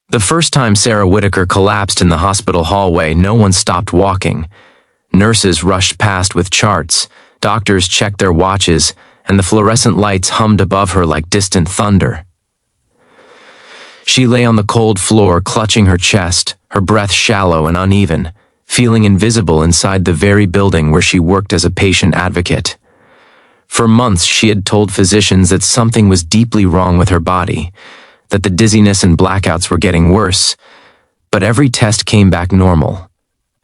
The first time Sarah Whitaker collapsed in the hospital hallway, no one stopped walking. Nurses rushed past with charts, doctors checked their watches, and the fluorescent lights hummed above her like distant thunder. She lay on the cold floor, clutching her chest, her breath shallow and uneven, feeling invisible inside the very building where she worked as a patient advocate. For months, she had told physicians that something was deeply wrong with her body, that the dizziness and blackouts were getting worse, but every test came back normal.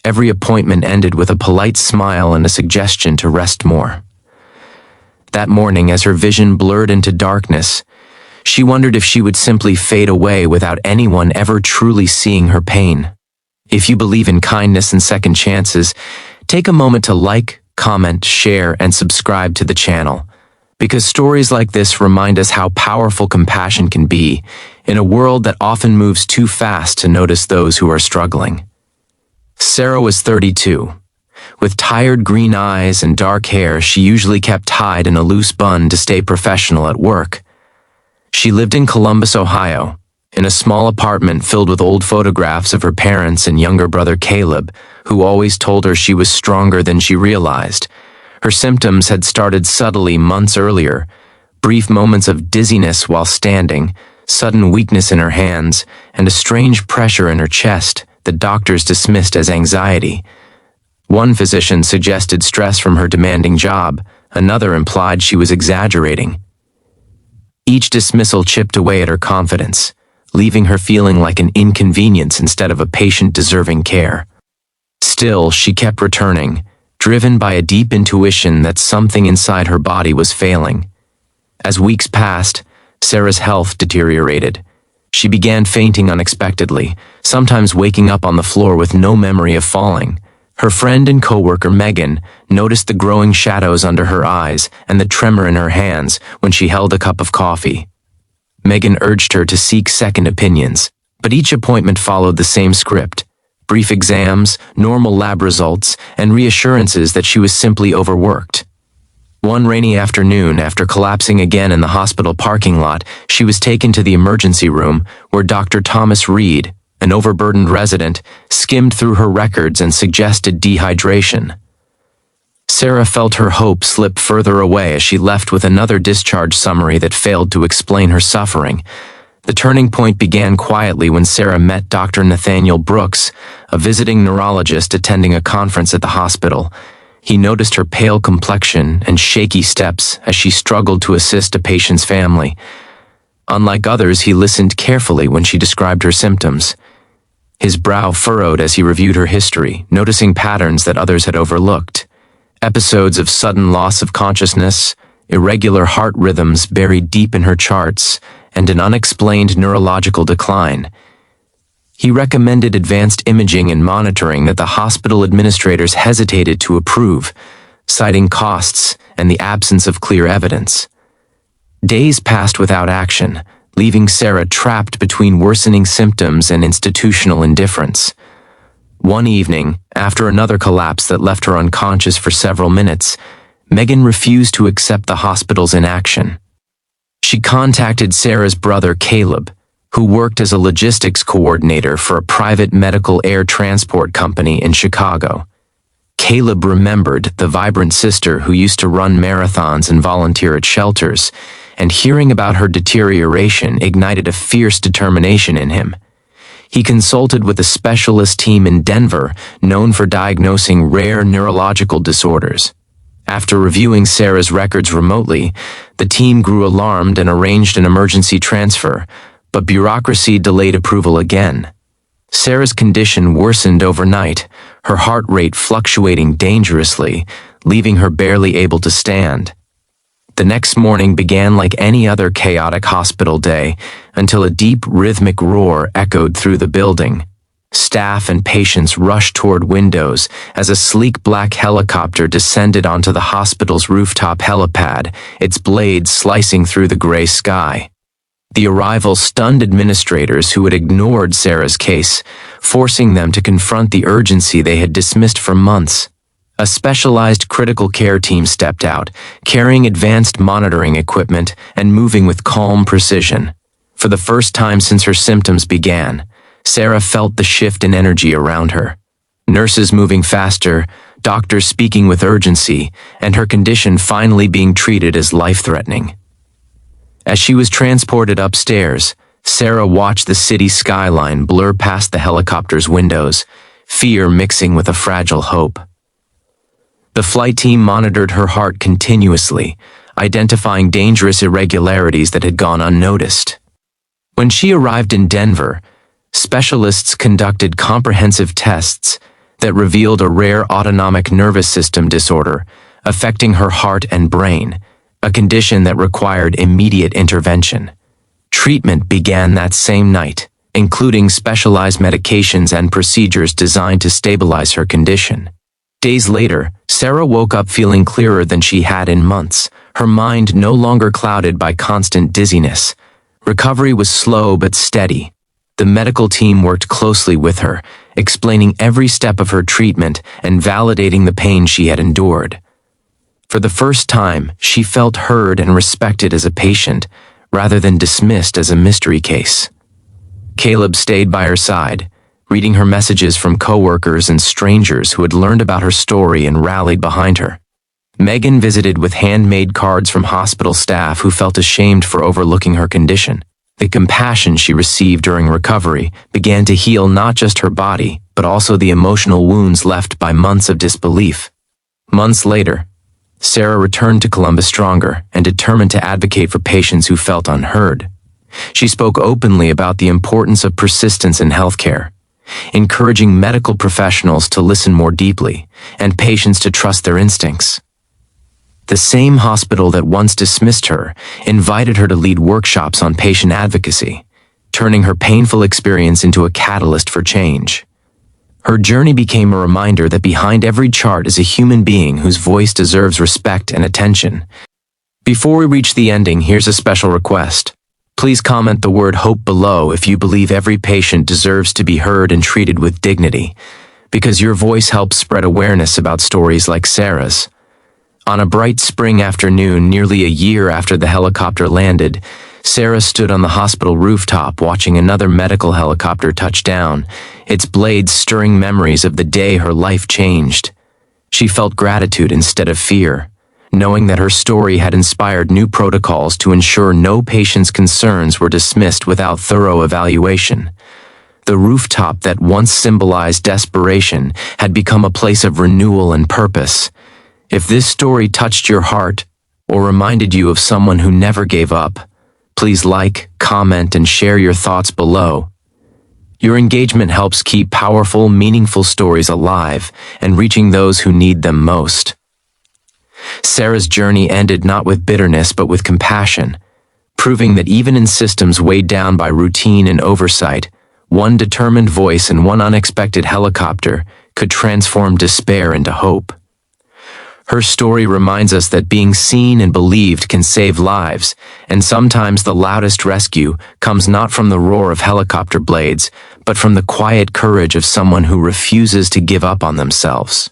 Every appointment ended with a polite smile and a suggestion to rest more. That morning, as her vision blurred into darkness, she wondered if she would simply fade away without anyone ever truly seeing her pain. If you believe in kindness and second chances, take a moment to like, comment, share, and subscribe to the channel, because stories like this remind us how powerful compassion can be in a world that often moves too fast to notice those who are struggling. Sarah was 32. With tired green eyes and dark hair she usually kept tied in a loose bun to stay professional at work. She lived in Columbus, Ohio, in a small apartment filled with old photographs of her parents and younger brother Caleb, who always told her she was stronger than she realized. Her symptoms had started subtly months earlier: brief moments of dizziness while standing, sudden weakness in her hands, and a strange pressure in her chest that doctors dismissed as anxiety. One physician suggested stress from her demanding job, another implied she was exaggerating. Each dismissal chipped away at her confidence, leaving her feeling like an inconvenience instead of a patient deserving care. Still, she kept returning, driven by a deep intuition that something inside her body was failing. As weeks passed, Sarah's health deteriorated. She began fainting unexpectedly, sometimes waking up on the floor with no memory of falling. Her friend and coworker Megan noticed the growing shadows under her eyes and the tremor in her hands when she held a cup of coffee. Megan urged her to seek second opinions, but each appointment followed the same script: brief exams, normal lab results, and reassurances that she was simply overworked. One rainy afternoon, after collapsing again in the hospital parking lot, she was taken to the emergency room where Dr. Thomas Reed, an overburdened resident, skimmed through her records and suggested dehydration. Sarah felt her hope slip further away as she left with another discharge summary that failed to explain her suffering. The turning point began quietly when Sarah met Dr. Nathaniel Brooks, a visiting neurologist attending a conference at the hospital. He noticed her pale complexion and shaky steps as she struggled to assist a patient's family. Unlike others, he listened carefully when she described her symptoms. His brow furrowed as he reviewed her history, noticing patterns that others had overlooked. Episodes of sudden loss of consciousness, irregular heart rhythms buried deep in her charts, and an unexplained neurological decline. He recommended advanced imaging and monitoring that the hospital administrators hesitated to approve, citing costs and the absence of clear evidence. Days passed without action, leaving Sarah trapped between worsening symptoms and institutional indifference. One evening, after another collapse that left her unconscious for several minutes, Megan refused to accept the hospital's inaction. She contacted Sarah's brother Caleb, who worked as a logistics coordinator for a private medical air transport company in Chicago. Caleb remembered the vibrant sister who used to run marathons and volunteer at shelters, and hearing about her deterioration ignited a fierce determination in him. He consulted with a specialist team in Denver known for diagnosing rare neurological disorders. After reviewing Sarah's records remotely, the team grew alarmed and arranged an emergency transfer, but bureaucracy delayed approval again. Sarah's condition worsened overnight, her heart rate fluctuating dangerously, leaving her barely able to stand. The next morning began like any other chaotic hospital day until a deep rhythmic roar echoed through the building. Staff and patients rushed toward windows as a sleek black helicopter descended onto the hospital's rooftop helipad, its blades slicing through the gray sky. The arrival stunned administrators who had ignored Sarah's case, forcing them to confront the urgency they had dismissed for months. A specialized critical care team stepped out, carrying advanced monitoring equipment and moving with calm precision. For the first time since her symptoms began, Sarah felt the shift in energy around her. Nurses moving faster, doctors speaking with urgency, and her condition finally being treated as life-threatening. As she was transported upstairs, Sarah watched the city skyline blur past the helicopter's windows, fear mixing with a fragile hope. The flight team monitored her heart continuously, identifying dangerous irregularities that had gone unnoticed. When she arrived in Denver, specialists conducted comprehensive tests that revealed a rare autonomic nervous system disorder affecting her heart and brain, a condition that required immediate intervention. Treatment began that same night, including specialized medications and procedures designed to stabilize her condition. Days later, Sarah woke up feeling clearer than she had in months, her mind no longer clouded by constant dizziness. Recovery was slow but steady. The medical team worked closely with her, explaining every step of her treatment and validating the pain she had endured. For the first time, she felt heard and respected as a patient, rather than dismissed as a mystery case. Caleb stayed by her side, reading her messages from coworkers and strangers who had learned about her story and rallied behind her. Megan visited with handmade cards from hospital staff who felt ashamed for overlooking her condition. The compassion she received during recovery began to heal not just her body, but also the emotional wounds left by months of disbelief. Months later, Sarah returned to Columbus stronger and determined to advocate for patients who felt unheard. She spoke openly about the importance of persistence in healthcare, encouraging medical professionals to listen more deeply and patients to trust their instincts. The same hospital that once dismissed her invited her to lead workshops on patient advocacy, turning her painful experience into a catalyst for change. Her journey became a reminder that behind every chart is a human being whose voice deserves respect and attention. Before we reach the ending, here's a special request. Please comment the word hope below if you believe every patient deserves to be heard and treated with dignity, because your voice helps spread awareness about stories like Sarah's. On a bright spring afternoon, nearly a year after the helicopter landed, Sarah stood on the hospital rooftop watching another medical helicopter touch down, its blades stirring memories of the day her life changed. She felt gratitude instead of fear, knowing that her story had inspired new protocols to ensure no patient's concerns were dismissed without thorough evaluation. The rooftop that once symbolized desperation had become a place of renewal and purpose. If this story touched your heart or reminded you of someone who never gave up, please like, comment, and share your thoughts below. Your engagement helps keep powerful, meaningful stories alive and reaching those who need them most. Sarah's journey ended not with bitterness but with compassion, proving that even in systems weighed down by routine and oversight, one determined voice and one unexpected helicopter could transform despair into hope. Her story reminds us that being seen and believed can save lives, and sometimes the loudest rescue comes not from the roar of helicopter blades, but from the quiet courage of someone who refuses to give up on themselves.